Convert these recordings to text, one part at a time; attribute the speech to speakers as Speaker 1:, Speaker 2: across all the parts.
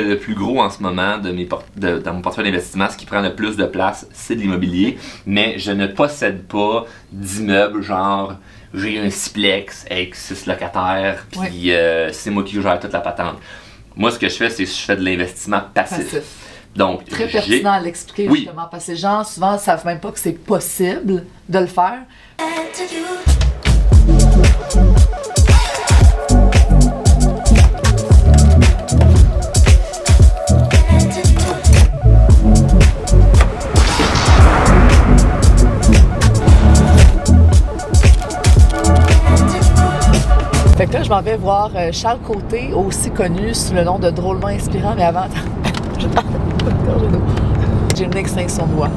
Speaker 1: Le plus gros en ce moment dans mon portefeuille d'investissement, ce qui prend le plus de place, c'est de l'immobilier. Mais je ne possède pas d'immeubles genre j'ai un siplex avec 6 locataires, puis c'est moi qui gère toute la patente. Moi, ce que je fais, c'est que je fais de l'investissement passif. Donc,
Speaker 2: très pertinent à l'expliquer justement, parce que les gens souvent ne savent même pas que c'est possible de le faire. Fait que là, je m'en vais voir Charles Côté, aussi connu sous le nom de Drôlement Inspirant, mais avant, j'ai une extinction de voix.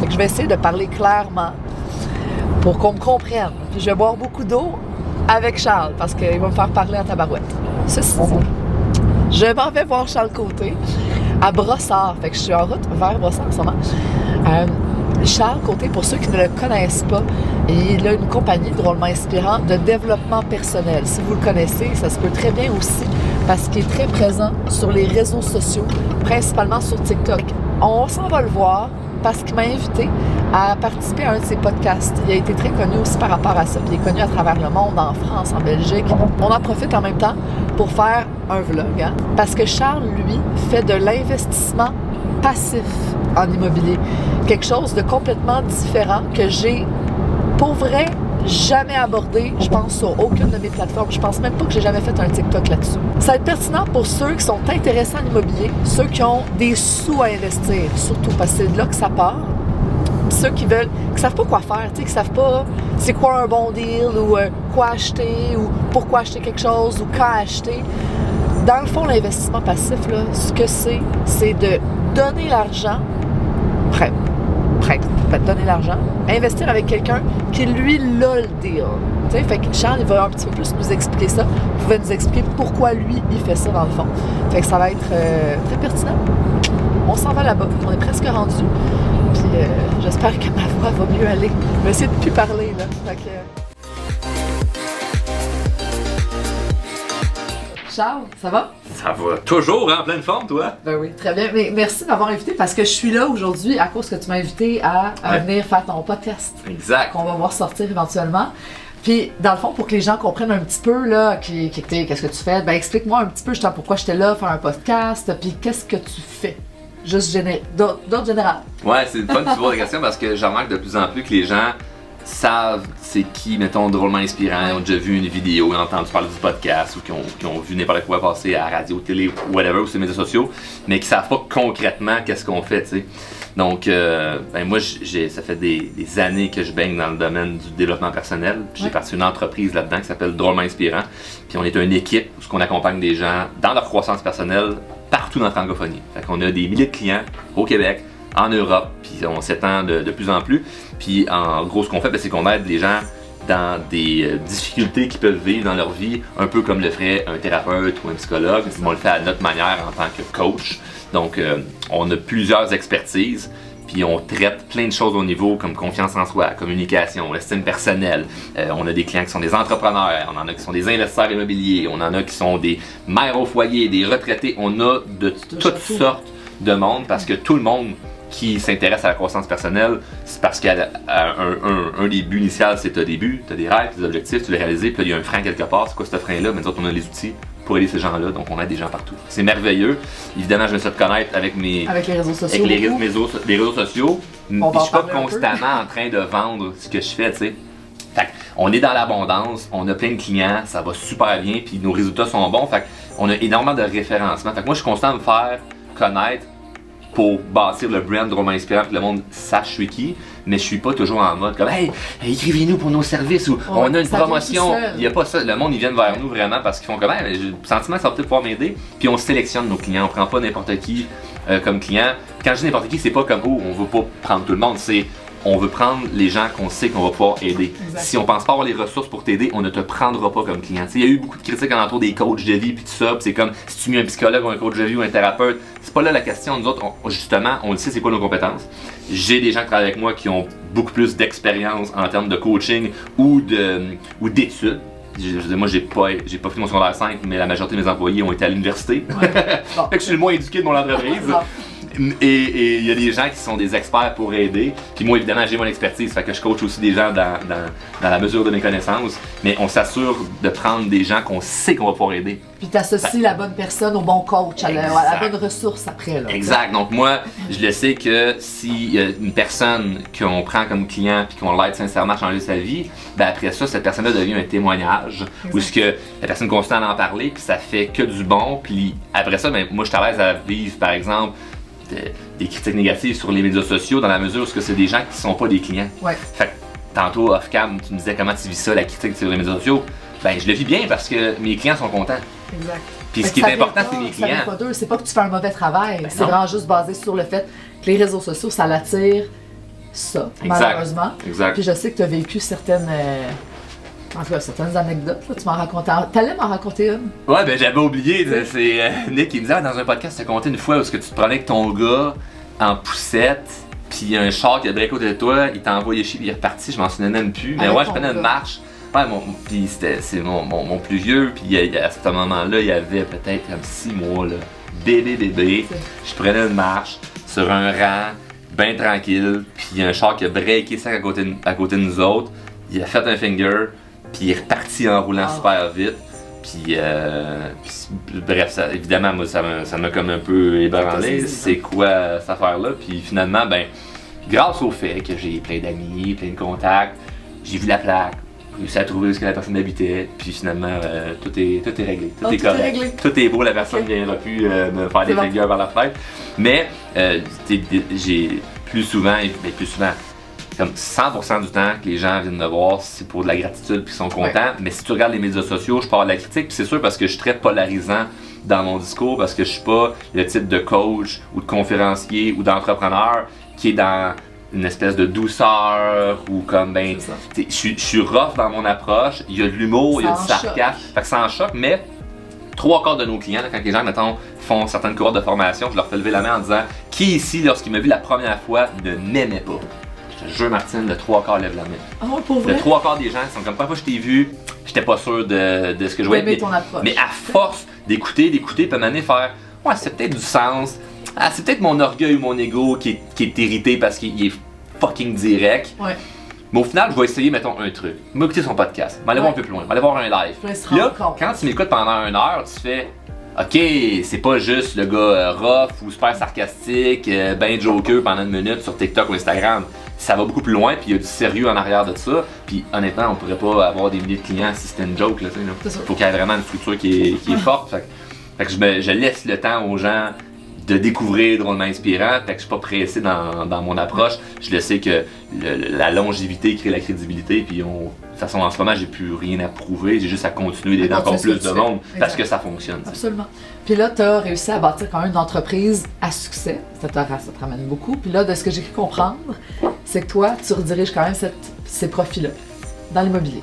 Speaker 2: Fait que je vais essayer de parler clairement pour qu'on me comprenne. Puis je vais boire beaucoup d'eau avec Charles parce qu'il va me faire parler en tabarouette. Ceci dit, je m'en vais voir Charles Côté à Brossard. Fait que je suis en route vers Brossard en ce moment. Charles Côté, pour ceux qui ne le connaissent pas, il a une compagnie drôlement inspirante de développement personnel. Si vous le connaissez, ça se peut très bien aussi parce qu'il est très présent sur les réseaux sociaux, principalement sur TikTok. On s'en va le voir parce qu'il m'a invité à participer à un de ses podcasts. Il a été très connu aussi par rapport à ça. Puis il est connu à travers le monde, en France, en Belgique. On en profite en même temps pour faire un vlog. Hein? Parce que Charles, lui, fait de l'investissement passif en immobilier. Quelque chose de complètement différent que j'ai, pour vrai, jamais abordé, je pense, sur aucune de mes plateformes. Je pense même pas que j'ai jamais fait un TikTok là-dessus. Ça va être pertinent pour ceux qui sont intéressés en immobilier, ceux qui ont des sous à investir, surtout parce que c'est de là que ça part. Puis ceux qui savent pas quoi faire, tu sais, qui savent pas c'est quoi un bon deal ou quoi acheter ou pourquoi acheter quelque chose ou quand acheter. Dans le fond, l'investissement passif, là, ce que c'est de donner l'argent, donner l'argent, investir avec quelqu'un qui, lui, l'a le deal. Tu sais, fait que Charles, il va un petit peu plus nous expliquer ça. Il va nous expliquer pourquoi lui, il fait ça dans le fond. Fait que ça va être très pertinent. On s'en va là-bas. On est presque rendu. Puis j'espère que ma voix va mieux aller. Je vais essayer de plus parler, là. Fait que... Charles, ça va?
Speaker 1: Ça va toujours en pleine forme, toi?
Speaker 2: Ben oui, très bien. Mais merci de m'avoir invité parce que je suis là aujourd'hui à cause que tu m'as invité à venir faire ton podcast.
Speaker 1: Exact.
Speaker 2: Qu'on va voir sortir éventuellement. Puis, dans le fond, pour que les gens comprennent un petit peu, là, qu'est-ce que tu fais, ben explique-moi un petit peu justement pourquoi j'étais là, faire un podcast, puis qu'est-ce que tu fais? Juste d'ordre général.
Speaker 1: Ouais, c'est fun de tu vois la question parce que je remarque de plus en plus que les gens savent c'est qui, mettons, drôlement inspirant, ils ont déjà vu une vidéo, ils ont entendu parler du podcast ou qui ont vu n'importe quoi passer à la radio, télé, whatever, ou sur les médias sociaux, mais qui savent pas concrètement qu'est-ce qu'on fait, tu sais. Donc, moi, ça fait des années que je baigne dans le domaine du développement personnel. J'ai parti une entreprise là-dedans qui s'appelle Drôlement Inspirant. Puis on est une équipe où on accompagne des gens dans leur croissance personnelle partout dans la francophonie. Fait qu'on a des milliers de clients au Québec, en Europe, puis on s'étend de plus en plus. Puis en gros, ce qu'on fait, c'est qu'on aide les gens dans des difficultés qu'ils peuvent vivre dans leur vie, un peu comme le ferait un thérapeute ou un psychologue. On le fait à notre manière en tant que coach. Donc, on a plusieurs expertises, puis on traite plein de choses au niveau comme confiance en soi, communication, estime personnelle. On a des clients qui sont des entrepreneurs, on en a qui sont des investisseurs immobiliers, on en a qui sont des mères au foyer, des retraités. On a de toutes sortes de monde parce que tout le monde qui s'intéresse à la croissance personnelle, c'est parce qu'un des buts initiaux, c'est que tu as des buts, tu as des rêves, des objectifs, tu veux les réaliser, puis il y a un frein quelque part. C'est quoi ce frein-là? Mais nous autres, on a les outils pour aider ces gens-là, donc on aide des gens partout. C'est merveilleux. Évidemment, je me suis fait connaître avec les réseaux sociaux. Avec les réseaux sociaux. Puis je suis pas constamment en train de vendre ce que je fais, tu sais. Fait on est dans l'abondance, on a plein de clients, ça va super bien, puis nos résultats sont bons. Fait on a énormément de référencement. Fait que moi, je suis constant à me faire connaître pour bâtir le brand drôlement inspirant, que le monde sache je suis qui, mais je suis pas toujours en mode comme hey, écrivez-nous pour nos services ou on a une promotion. Il n'y a pas ça. Le monde, ils viennent vers nous vraiment parce qu'ils font comme hey, j'ai le sentiment que ça va peut-être pouvoir m'aider. Puis on sélectionne nos clients, on prend pas n'importe qui comme client. Quand je dis n'importe qui, c'est pas comme oh, on veut pas prendre tout le monde, c'est on veut prendre les gens qu'on sait qu'on va pouvoir aider. Exactement. Si on pense pas avoir les ressources pour t'aider, on ne te prendra pas comme client. Il y a eu beaucoup de critiques alentour des coachs de vie puis tout ça, puis c'est comme si tu mets un psychologue ou un coach de vie ou un thérapeute, c'est pas là la question. Nous autres, justement, on le sait c'est quoi nos compétences. J'ai des gens qui travaillent avec moi qui ont beaucoup plus d'expérience en termes de coaching ou d'études. Je veux dire, moi, j'ai pas fait mon secondaire 5, mais la majorité de mes employés ont été à l'université.
Speaker 2: Ouais. Bon.
Speaker 1: Fait que je suis le moins éduqué de mon entreprise. Et il y a des gens qui sont des experts pour aider. Puis moi, évidemment, j'ai mon expertise, fait que je coach aussi des gens dans la mesure de mes connaissances. Mais on s'assure de prendre des gens qu'on sait qu'on va pouvoir aider.
Speaker 2: Puis t'associes la bonne personne au bon coach, à la bonne ressource après. Là.
Speaker 1: Exact. Donc moi, je le sais que si une personne qu'on prend comme client puis qu'on l'aide sincèrement à changer sa vie, ben après ça, cette personne-là devient un témoignage. Où est-ce que la personne continue à en parler puis ça fait que du bon. Puis après ça, ben, moi, je suis à l'aise à vivre, par exemple, des critiques négatives sur les médias sociaux dans la mesure où c'est des gens qui sont pas des clients.
Speaker 2: Ouais.
Speaker 1: Fait que tantôt, off-cam, tu me disais comment tu vis ça, la critique sur les médias sociaux. Ben, je le vis bien parce que mes clients sont contents.
Speaker 2: Exact.
Speaker 1: Puis ce qui est important, c'est mes clients.
Speaker 2: Ça vient pas d'eux, c'est pas que tu fais un mauvais travail.
Speaker 1: Ben
Speaker 2: c'est
Speaker 1: non.
Speaker 2: vraiment juste basé sur le fait que les réseaux sociaux, ça l'attire, ça, malheureusement.
Speaker 1: Exact.
Speaker 2: Puis je sais que tu as vécu certaines. En tout cas, certaines anecdotes, là, tu m'en racontais. T'allais m'en raconter une?
Speaker 1: Ouais, ben j'avais oublié. C'est Nick qui me disait dans un podcast, tu as compté une fois où est-ce que tu te prenais avec ton gars en poussette, puis il y a un char qui a break à côté de toi, il t'a envoyé chier, puis il est reparti, je m'en souvenais même plus. Mais
Speaker 2: Avec
Speaker 1: ouais, je
Speaker 2: ton
Speaker 1: prenais une
Speaker 2: gars.
Speaker 1: marche. Ouais, puis c'est mon plus vieux, puis à ce moment-là, il y avait peut-être comme 6 mois, là. Bébé. Je prenais une marche sur un rang, bien tranquille, puis il y a un char qui a breaké ça à côté de nous autres. Il a fait un finger, puis il est reparti en roulant super vite. Puis bref, ça, évidemment, moi, ça m'a comme un peu ébranlé. C'est quoi cette affaire-là? Puis finalement, ben, grâce au fait que j'ai plein d'amis, plein de contacts, j'ai vu la plaque, j'ai réussi à trouver où la personne habitait, puis finalement, tout est réglé. Tout est correct. Tout est beau, la personne ne viendra plus me faire des fingers vers la fenêtre. Mais j'ai plus souvent, comme 100% du temps que les gens viennent me voir, c'est pour de la gratitude puis ils sont contents. Ouais. Mais si tu regardes les médias sociaux, je parle de la critique, puis c'est sûr parce que je suis très polarisant dans mon discours, parce que je suis pas le type de coach ou de conférencier ou d'entrepreneur qui est dans une espèce de douceur ou comme ben, je suis rough dans mon approche. Il y a de l'humour, il y a du sarcasme, fait que ça en choque, mais 3/4 de nos clients, là, quand les gens, mettons, font certaines cohortes de formation, je leur fais lever la main en disant qui ici, lorsqu'il m'a vu la première fois, ne m'aimait pas. Je te jure, Martine, le 3/4 lève la main.
Speaker 2: Ah ouais, pour vrai?
Speaker 1: Le 3/4 des gens sont comme, pas fois que je t'ai vu, j'étais pas sûr de ce que je voyais. Mais à force d'écouter, puis à un moment donné, faire, ouais, c'est peut-être du sens. Ah, c'est peut-être mon orgueil ou mon ego qui est irrité parce qu'il est fucking direct. Ouais. Mais au final, je vais essayer, mettons, un truc. M'écouter son podcast, m'aller voir un peu plus loin, m'aller voir un live. Là, quand tu m'écoutes pendant 1 heure, tu fais, ok, c'est pas juste le gars rough ou super sarcastique, ben joker pendant 1 minute sur TikTok ou Instagram. Ça va beaucoup plus loin, puis il y a du sérieux en arrière de ça. Puis honnêtement, on pourrait pas avoir des milliers de clients si c'était une joke. Là, il faut qu'il y ait vraiment une structure qui est forte. Fait que je laisse le temps aux gens de découvrir Drôlement Inspirant. Fait que je suis pas pressé dans mon approche. Je le sais que la longévité crée la crédibilité. Puis de toute façon, en ce moment, j'ai plus rien à prouver. J'ai juste à continuer d'aider encore plus de monde parce que ça fonctionne.
Speaker 2: Absolument. Puis là, tu as réussi à bâtir quand même une entreprise à succès. Ça te ramène beaucoup. Puis là, de ce que j'ai pu comprendre, c'est que toi, tu rediriges quand même ces profits-là dans l'immobilier.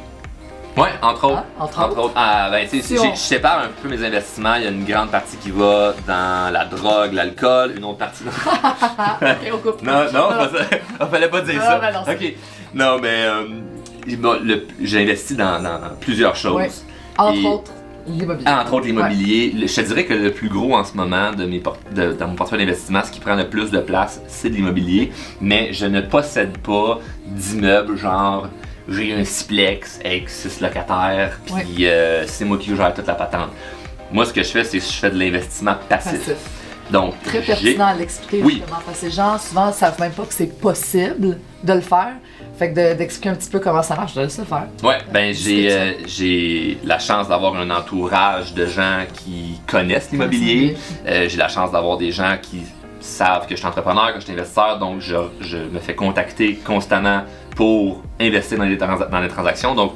Speaker 1: Oui, entre autres.
Speaker 2: Entre autres.
Speaker 1: Ben, je sépare un peu mes investissements. Il y a une grande partie qui va dans la drogue, l'alcool, une autre partie dans...
Speaker 2: Ok, on coupe.
Speaker 1: Non, fallait pas dire ça. Ben non, ok. Non, mais j'ai investi dans plusieurs choses.
Speaker 2: Ouais. Entre autres, l'immobilier.
Speaker 1: Entre autres, l'immobilier. Ouais. Je te dirais que le plus gros en ce moment dans mon portefeuille d'investissement, ce qui prend le plus de place, c'est de l'immobilier. Mais je ne possède pas d'immeubles genre... J'ai un siplex avec 6 locataires, puis c'est moi qui gère toute la patente. Moi, ce que je fais, c'est que je fais de l'investissement passif. Donc,
Speaker 2: très pertinent à l'expliquer justement, parce que les gens souvent ne savent même pas que c'est possible de le faire. Fait que d'expliquer un petit peu comment ça marche, je te laisse le faire.
Speaker 1: Ouais, ben j'ai la chance d'avoir un entourage de gens qui connaissent l'immobilier. J'ai la chance d'avoir des gens qui savent que je suis entrepreneur, que je suis investisseur, donc je me fais contacter constamment pour investir dans les transactions. Donc,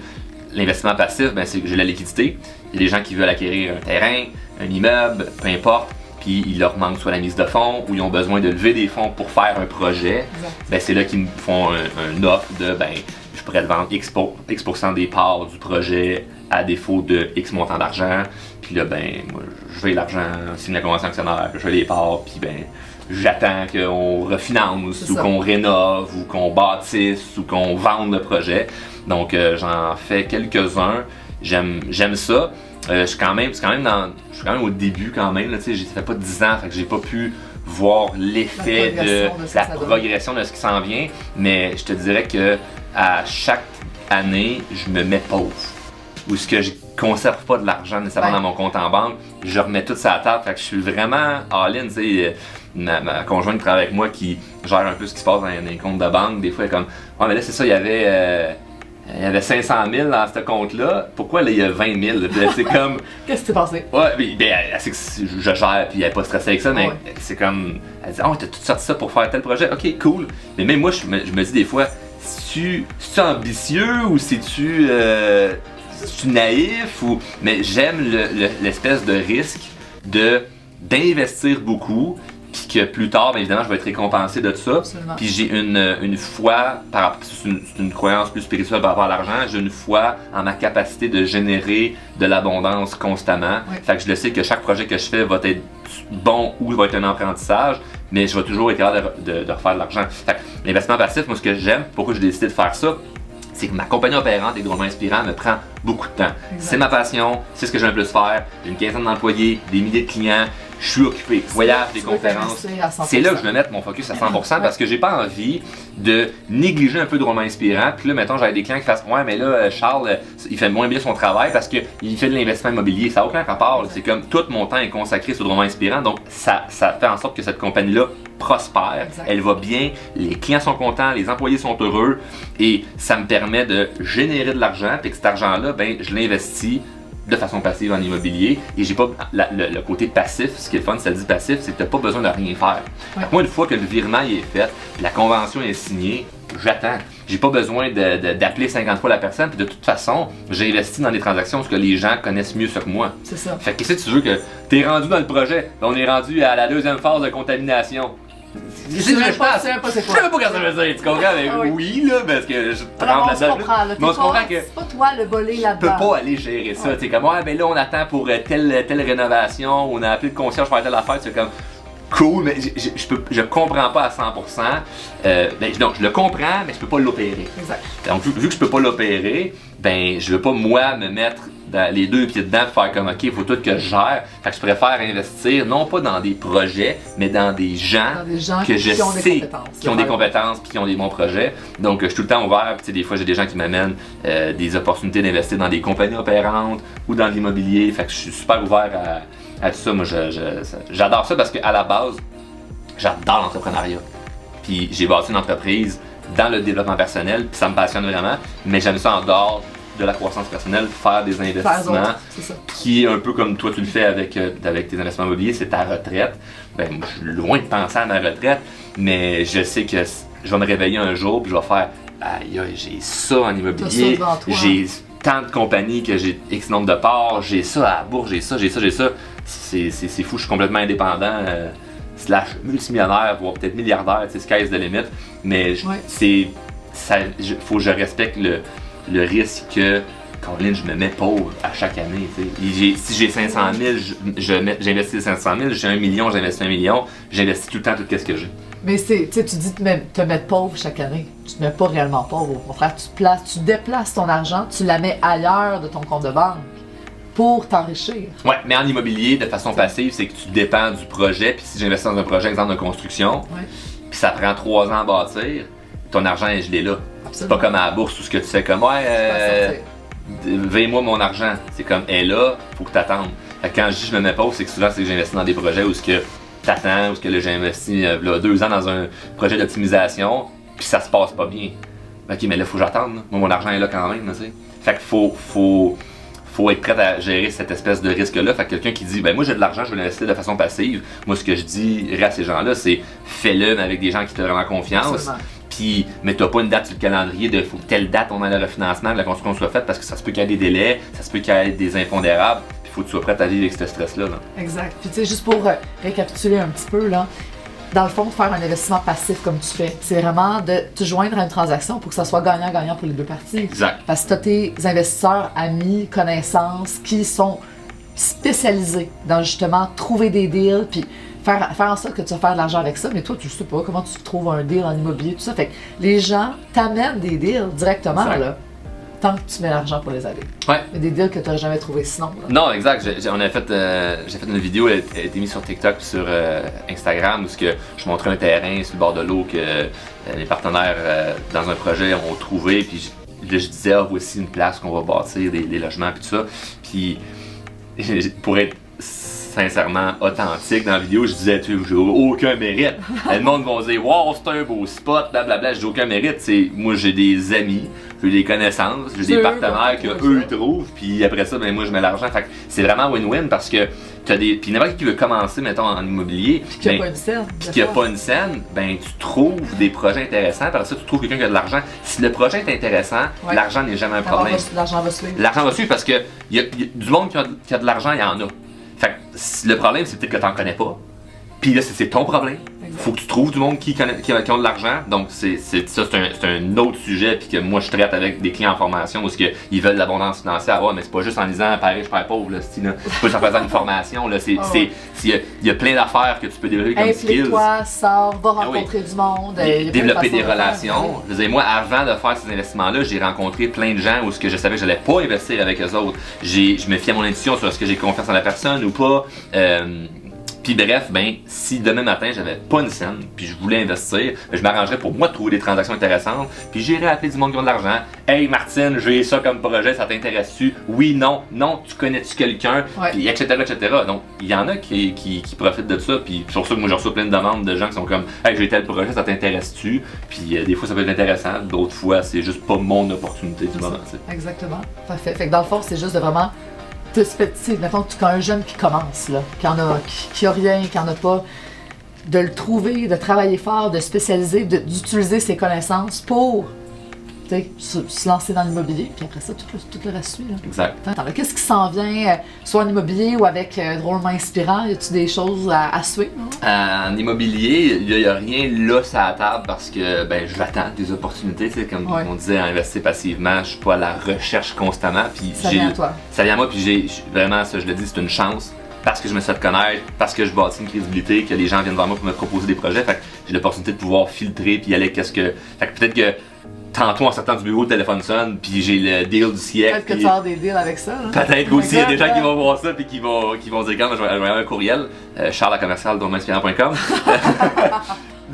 Speaker 1: l'investissement passif, ben, c'est que j'ai la liquidité. Il y a des gens qui veulent acquérir un terrain, un immeuble, peu importe, puis il leur manque soit la mise de fonds ou ils ont besoin de lever des fonds pour faire un projet. Ben, c'est là qu'ils me font un offre de, ben, je pourrais te vendre X% des parts du projet à défaut de X montant d'argent. Puis là, ben, moi, je veux l'argent, signe la convention actionnaire, je veux les parts, puis ben, j'attends qu'on refinance ou qu'on rénove ou qu'on bâtisse ou qu'on vende le projet. Donc j'en fais quelques-uns. j'aime ça. Je suis quand même au début quand même, là, ça fait pas 10 ans, fait que j'ai pas pu voir l'effet de la progression de ce qui s'en vient, mais je te dirais que à chaque année, je me mets pauvre. Ou ce que je conserve pas de l'argent nécessairement dans mon compte en banque, je remets tout ça à table, fait que je suis vraiment all-in, tu sais. Ma conjointe qui travaille avec moi qui gère un peu ce qui se passe dans les comptes de banque, des fois elle est comme « Ouais mais là c'est ça, il y avait 500 000 dans ce compte-là, pourquoi là il y a 20 000? » C'est comme...
Speaker 2: Qu'est-ce qui s'est passé?
Speaker 1: Ouais, elle sait que je gère puis elle est pas stressée avec ça, mais c'est comme... Elle dit « Oh, t'as tout sorti ça pour faire tel projet, ok, cool. » Mais même moi, je me dis des fois, c'est-tu ambitieux ou c'est-tu naïf? Mais j'aime l'espèce de risque d'investir beaucoup, puis que plus tard, bien évidemment, je vais être récompensé de ça.
Speaker 2: Absolument.
Speaker 1: Puis j'ai une foi, c'est une croyance plus spirituelle par rapport à l'argent, j'ai une foi en ma capacité de générer de l'abondance constamment.
Speaker 2: Oui.
Speaker 1: Fait que je le sais que chaque projet que je fais va être bon ou va être un apprentissage, mais je vais toujours être capable de refaire de l'argent. Fait que l'investissement passif, moi ce que j'aime, pourquoi j'ai décidé de faire ça, c'est que ma compagnie opérante et drôlement inspirant me prend beaucoup de temps. C'est ma passion, c'est ce que j'aime le plus faire. J'ai une quinzaine d'employés, des milliers de clients, je suis occupé. Voyage, des conférences. C'est là que je vais mettre mon focus à 100% parce que j'ai pas envie de négliger un peu drôlement inspirant. Puis là, mettons, j'avais des clients qui fassent « Ouais, mais là, Charles, il fait moins bien son travail parce qu'il fait de l'investissement immobilier. » Ça n'a aucun rapport. C'est comme tout mon temps est consacré sur drôlement inspirant. Donc, ça fait en sorte que cette compagnie-là prospère, elle va bien, les clients sont contents, les employés sont heureux et ça me permet de générer de l'argent et que cet argent-là, ben, je l'investis de façon passive en immobilier et j'ai pas le côté passif. Ce qui est le fun, ça dit passif, c'est que tu n'as pas besoin de rien faire. Ouais. Moi, une fois que le virement est fait, la convention est signée, j'attends. J'ai pas besoin d'appeler 50 fois la personne, puis de toute façon, j'ai investi dans des transactions parce que les gens connaissent mieux ça que moi. C'est ça. Fait que qu'est-ce que tu veux que t'es rendu dans le projet? On est rendu à la deuxième phase de contamination.
Speaker 2: Je sais même pas c'est quoi.
Speaker 1: Je sais même pas ce que ça veut dire, tu comprends? Mais oui, là, parce que je
Speaker 2: tremble là-dedans. Mais on se comprend que
Speaker 3: c'est pas toi le volé là-dedans.
Speaker 1: Tu peux pas aller gérer ça. Tu sais, comme, ouais, ben là, on attend pour telle rénovation, on a appelé le concierge pour faire telle affaire, c'est comme, cool, mais je comprends pas à 100%. Donc, je le comprends, mais je peux pas l'opérer.
Speaker 2: Exact.
Speaker 1: Donc, vu que je peux pas l'opérer, ben, je veux pas, moi, me mettre les deux pieds dedans pour faire comme ok, il faut tout que je gère. Fait que je préfère investir non pas dans des projets, mais dans des gens que je sais qui ont des compétences puis qui ont des bons projets. Donc je suis tout le temps ouvert. Des fois j'ai des gens qui m'amènent des opportunités d'investir dans des compagnies opérantes ou dans l'immobilier. Fait que je suis super ouvert à tout ça. Moi j'adore ça parce qu'à la base, j'adore l'entrepreneuriat. Puis j'ai bâti une entreprise dans le développement personnel, puis ça me passionne vraiment, mais j'aime ça en dehors de la croissance personnelle, faire des investissements, qui est un peu comme toi tu le fais avec tes investissements immobiliers, c'est ta retraite. Ben, moi, je suis loin de penser à ma retraite, mais je sais que je vais me réveiller un jour puis je vais faire aïe, j'ai ça en immobilier, j'ai tant de compagnies que j'ai X nombre de parts, j'ai ça à la bourse, j'ai ça. C'est fou, je suis complètement indépendant. Slash multimillionnaire, voire peut-être milliardaire, sky's the limit, mais faut que je respecte le risque que, Caroline, je me mets pauvre à chaque année. Si j'ai 500 000, j'investis 500 000, j'ai 1 million, j'investis 1 million, j'investis tout le temps tout ce que j'ai.
Speaker 2: Mais tu dis te mettre pauvre chaque année. Tu te mets pas réellement pauvre. Au contraire, tu déplaces ton argent, tu la mets ailleurs de ton compte de banque pour t'enrichir.
Speaker 1: Ouais, mais en immobilier, de façon passive, c'est que tu dépends du projet. Puis si j'investis dans un projet, exemple de construction, puis ça prend 3 ans à bâtir, ton argent est gelé là. C'est pas comme à la bourse, tout ce que tu fais comme veille-moi mon argent. C'est comme, là, faut que t'attendes. Quand je dis je me mets pauvre, c'est que souvent c'est que j'investis dans des projets où ce que t'attends, où ce que là, j'ai investi là, 2 ans dans un projet d'optimisation, puis ça se passe pas bien. Ok, mais là, faut que j'attende. Moi, mon argent est là quand même, tu sais. Fait qu'il faut être prêt à gérer cette espèce de risque-là. Fait que quelqu'un qui dit, ben moi j'ai de l'argent, je vais l'investir de façon passive. Moi, ce que je dirais à ces gens-là, c'est fais-le, mais avec des gens qui te font vraiment confiance. Puis, mais t'as pas une date sur le calendrier de faut que telle date on a le refinancement, que la construction soit faite parce que ça se peut qu'il y ait des délais, ça se peut qu'il y ait des impondérables. Puis, faut que tu sois prêt à vivre avec ce stress-là.
Speaker 2: Exact. Puis, tu sais, juste pour récapituler un petit peu, là, dans le fond, de faire un investissement passif comme tu fais, c'est vraiment de te joindre à une transaction pour que ça soit gagnant-gagnant pour les deux parties.
Speaker 1: Exact.
Speaker 2: Parce que tu as tes investisseurs, amis, connaissances qui sont spécialisés dans justement trouver des deals, puis faire en sorte que tu vas faire de l'argent avec ça, mais toi, tu sais pas comment tu trouves un deal en immobilier, tout ça. Fait que les gens t'amènent des deals directement, là. tant que tu mets l'argent pour les aider.
Speaker 1: Ouais.
Speaker 2: Il y a des deals que tu n'aurais jamais trouvé sinon. Là.
Speaker 1: Non, exact. J'ai fait une vidéo, elle a été mise sur TikTok et sur Instagram où je montrais un terrain sur le bord de l'eau que mes partenaires dans un projet ont trouvé. Puis je disais, voici une place qu'on va bâtir, des logements et tout ça. Puis pour être sincèrement authentique dans la vidéo, je disais, j'ai aucun mérite. Le monde va dire, wow, c'est un beau spot, blablabla, j'ai aucun mérite. Moi, j'ai des amis, j'ai des connaissances, j'ai des partenaires que eux ils trouvent, puis après ça, ben moi, je mets l'argent. Fait que c'est vraiment win-win parce que puis n'importe qui veut commencer, mettons, en immobilier,
Speaker 2: puis qu'il n'y a pas une scène.
Speaker 1: Puis qu'il n'y a pas une scène, ben tu trouves des projets intéressants, par ça tu trouves quelqu'un qui a de l'argent. Si le projet est intéressant, l'argent n'est jamais un problème.
Speaker 2: L'argent va suivre.
Speaker 1: L'argent va suivre parce que y a du monde qui a de l'argent, il y en a. Fait que le problème, c'est peut-être que tu n'en connais pas. Puis là, c'est ton problème. Il faut que tu trouves du monde qui ont de l'argent. Donc, c'est un autre sujet. Puis que moi, je traite avec des clients en formation où ils veulent de l'abondance financière. Ouais, mais c'est pas juste en disant pareil, je perds pauvre. Là, c'est pas juste en faisant une formation. Il y a plein d'affaires que tu peux développer comme skills.
Speaker 2: Implique-toi, sors, va rencontrer du monde.
Speaker 1: Développer des relations. Je veux dire, moi, avant de faire ces investissements-là, j'ai rencontré plein de gens où je savais que je n'allais pas investir avec eux autres. Je me fiais à mon intuition sur est-ce que j'ai confiance en la personne ou pas. Puis bref, si demain matin j'avais pas une scène, puis je voulais investir, je m'arrangerais pour moi de trouver des transactions intéressantes, puis j'irais appeler du monde qui ont de l'argent. Hey Martine, j'ai ça comme projet, ça t'intéresse-tu? Oui, non, tu connais-tu quelqu'un? Puis etc. Donc il y en a qui profitent de ça, puis c'est pour ça que moi je reçois plein de demandes de gens qui sont comme hey, j'ai tel projet, ça t'intéresse-tu? Puis des fois ça peut être intéressant, d'autres fois c'est juste pas mon opportunité du moment.
Speaker 2: Exactement. Parfait. Fait que dans le fond, c'est juste de vraiment. Mettons que tu as un jeune qui commence, là, qui a rien, qui en a pas, de le trouver, de travailler fort, de spécialiser, d'utiliser ses connaissances pour se lancer dans l'immobilier, puis après ça, tout le reste suit. Là.
Speaker 1: Exact.
Speaker 2: Attends, qu'est-ce qui s'en vient, soit en immobilier ou avec Drôlement Inspirant? Y a-tu des choses à suivre?
Speaker 1: En immobilier, il n'y a rien là sur la table parce que j'attends des opportunités. Comme on disait, à investir passivement, je suis pas à la recherche constamment. Puis
Speaker 2: ça vient à toi.
Speaker 1: Ça vient à moi, puis j'ai vraiment, ça je le dis, c'est une chance. Parce que je me suis fait connaître, parce que je bâtis une crédibilité, que les gens viennent vers moi pour me proposer des projets. Fait que j'ai l'opportunité de pouvoir filtrer puis aller Fait que peut-être que tantôt en sortant du bureau, le téléphone sonne, puis j'ai le deal du siècle.
Speaker 2: Peut-être que tu as des deals avec ça. Hein?
Speaker 1: Peut-être aussi, il y a des gens qui vont voir ça puis qui vont dire quand je vais envoyer un courriel, charles@drôlementinspirant.com.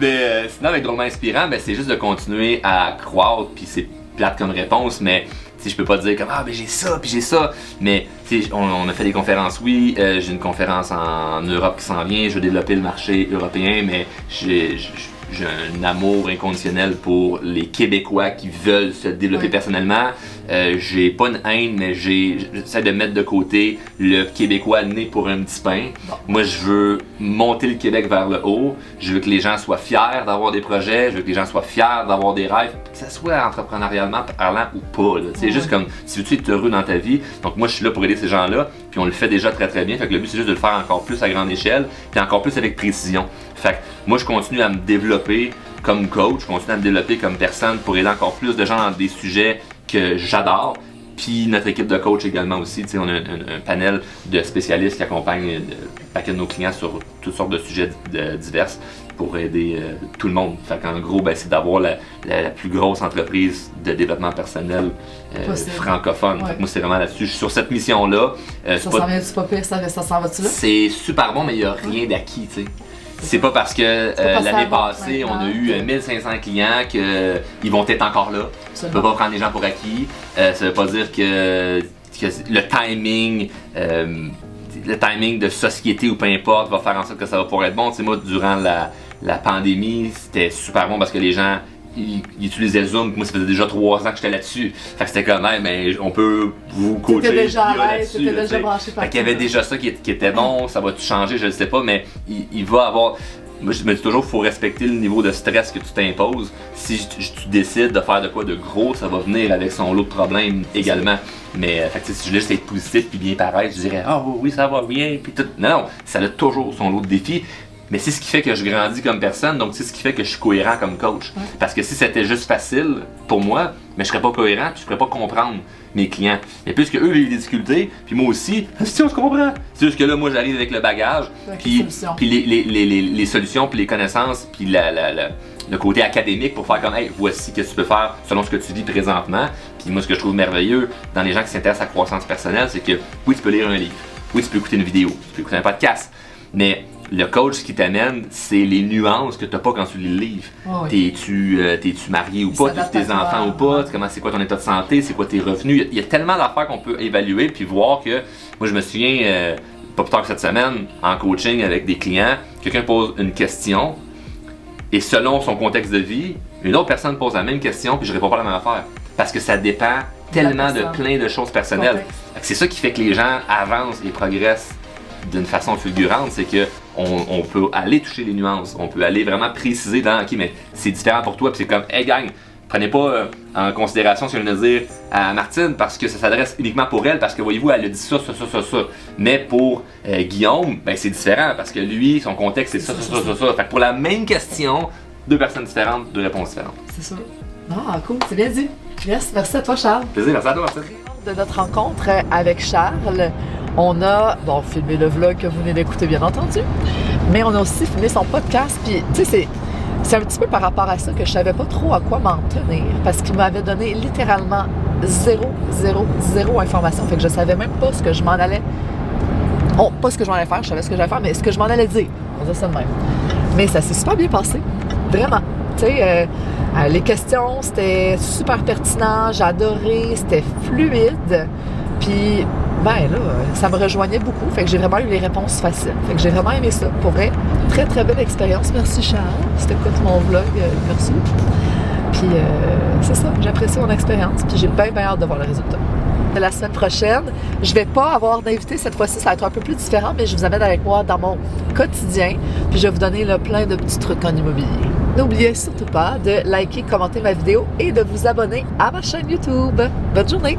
Speaker 1: Mais sinon, avec Drôlement Inspirant, c'est juste de continuer à croître, puis c'est plate comme réponse, mais je peux pas dire comme j'ai ça, puis j'ai ça. Mais on a fait des conférences, oui, j'ai une conférence en Europe qui s'en vient, je veux développer le marché européen, mais j'ai un amour inconditionnel pour les Québécois qui veulent se développer personnellement. J'ai pas une haine, mais j'essaie de mettre de côté le Québécois né pour un petit pain. Bon. Moi, je veux monter le Québec vers le haut. Je veux que les gens soient fiers d'avoir des projets. Je veux que les gens soient fiers d'avoir des rêves, que ce soit entrepreneurialement parlant ou pas. C'est juste comme si tu es heureux dans ta vie. Donc moi, je suis là pour aider ces gens-là. Puis on le fait déjà très très bien. Fait que le but, c'est juste de le faire encore plus à grande échelle, puis encore plus avec précision. Fait que moi, je continue à me développer comme coach, je continue à me développer comme personne pour aider encore plus de gens dans des sujets que j'adore. Puis notre équipe de coach également aussi, on a un panel de spécialistes qui accompagnent un paquet de nos clients sur toutes sortes de sujets divers pour aider tout le monde. Fait qu'en gros, c'est d'avoir la plus grosse entreprise de développement personnel francophone. Ouais. Moi, c'est vraiment là-dessus. Je suis sur cette mission-là.
Speaker 2: Ça s'en vient-tu pas pire? Ça s'en va-tu là?
Speaker 1: C'est super bon, mais il n'y a rien d'acquis, tu sais. C'est pas parce que l'année passée, on a eu 1500 clients qu'ils vont être encore là. On ne peut pas prendre les gens pour acquis. Ça veut pas dire que le timing de société ou peu importe va faire en sorte que ça va pouvoir être bon. Tu sais, moi, durant la pandémie, c'était super bon parce que les gens ils utilisaient Zoom. Moi, ça faisait déjà 3 ans que j'étais là-dessus. Fait que c'était comme même, on peut vous coacher.
Speaker 2: T'étais déjà à l'aise, t'étais déjà branché par.
Speaker 1: Fait qu'il y avait déjà ça qui était bon. Ça va tout changer, je ne sais pas, mais il va avoir. Moi, je me dis toujours qu'il faut respecter le niveau de stress que tu t'imposes. Si tu décides de faire de quoi de gros, ça va venir avec son lot de problèmes également. Mais fait que, si je voulais juste être positif puis bien paraître, je dirais oui, ça va bien. Puis tout. Non, ça a toujours son lot de défis. Mais c'est ce qui fait que je grandis comme personne, donc c'est ce qui fait que je suis cohérent comme coach. Ouais. Parce que si c'était juste facile pour moi, mais je serais pas cohérent puis je pourrais pas comprendre mes clients. Mais puisque eux vivent des difficultés, puis moi aussi, si on se comprend. C'est juste que là, moi j'arrive avec le bagage, puis les solutions, puis les connaissances, puis le côté académique pour faire comme, hey, voici ce que tu peux faire selon ce que tu vis présentement. Puis moi, ce que je trouve merveilleux dans les gens qui s'intéressent à la croissance personnelle, c'est que oui, tu peux lire un livre, oui, tu peux écouter une vidéo, tu peux écouter un podcast, mais le coach qui t'amène, c'est les nuances que tu n'as pas quand tu lis le livre.
Speaker 2: Oh oui.
Speaker 1: T'es-tu marié ou pas? T'as-tu tes enfants ou pas? C'est quoi ton état de santé? C'est quoi tes revenus? Il y a tellement d'affaires qu'on peut évaluer puis voir que, moi je me souviens, pas plus tard que cette semaine, en coaching avec des clients, quelqu'un pose une question et selon son contexte de vie, une autre personne pose la même question puis je réponds pas la même affaire. Parce que ça dépend tellement de plein de choses personnelles. C'est ça qui fait que les gens avancent et progressent d'une façon fulgurante, c'est que on peut aller toucher les nuances, on peut aller vraiment préciser dans ok, mais c'est différent pour toi, puis c'est comme hey gang, prenez pas en considération ce que je viens de dire à Martine parce que ça s'adresse uniquement pour elle, parce que voyez-vous, elle a dit ça. Mais pour Guillaume, ben c'est différent parce que lui, son contexte c'est ça. Fait que pour la même question, deux personnes différentes, deux réponses différentes.
Speaker 2: C'est ça. Ah, cool, c'est bien dit. Yes, merci à toi, Charles.
Speaker 1: Plaisir, merci à toi, Martine.
Speaker 2: De notre rencontre avec Charles, on a filmé le vlog que vous venez d'écouter, bien entendu, mais on a aussi filmé son podcast. Puis, tu sais, c'est un petit peu par rapport à ça que je savais pas trop à quoi m'en tenir, parce qu'il m'avait donné littéralement zéro information. Fait que je savais même pas ce que je m'en allais. Oh, pas ce que je m'en allais faire, je savais ce que j'allais faire, mais ce que je m'en allais dire. On va dire ça de même. Mais ça s'est super bien passé, vraiment. Tu sais, les questions, c'était super pertinent, j'ai adoré, c'était fluide. Puis, ben là, ça me rejoignait beaucoup. Fait que j'ai vraiment eu les réponses faciles. Fait que j'ai vraiment aimé ça. Pour vrai, très très belle expérience. Merci Charles. Si t'écoutes mon vlog, merci. Puis, c'est ça, j'apprécie mon expérience. Puis j'ai bien hâte de voir le résultat. La semaine prochaine, je vais pas avoir d'invité cette fois-ci, ça va être un peu plus différent, mais je vous amène avec moi dans mon quotidien. Puis je vais vous donner là, plein de petits trucs en immobilier. N'oubliez surtout pas de liker, commenter ma vidéo et de vous abonner à ma chaîne YouTube. Bonne journée!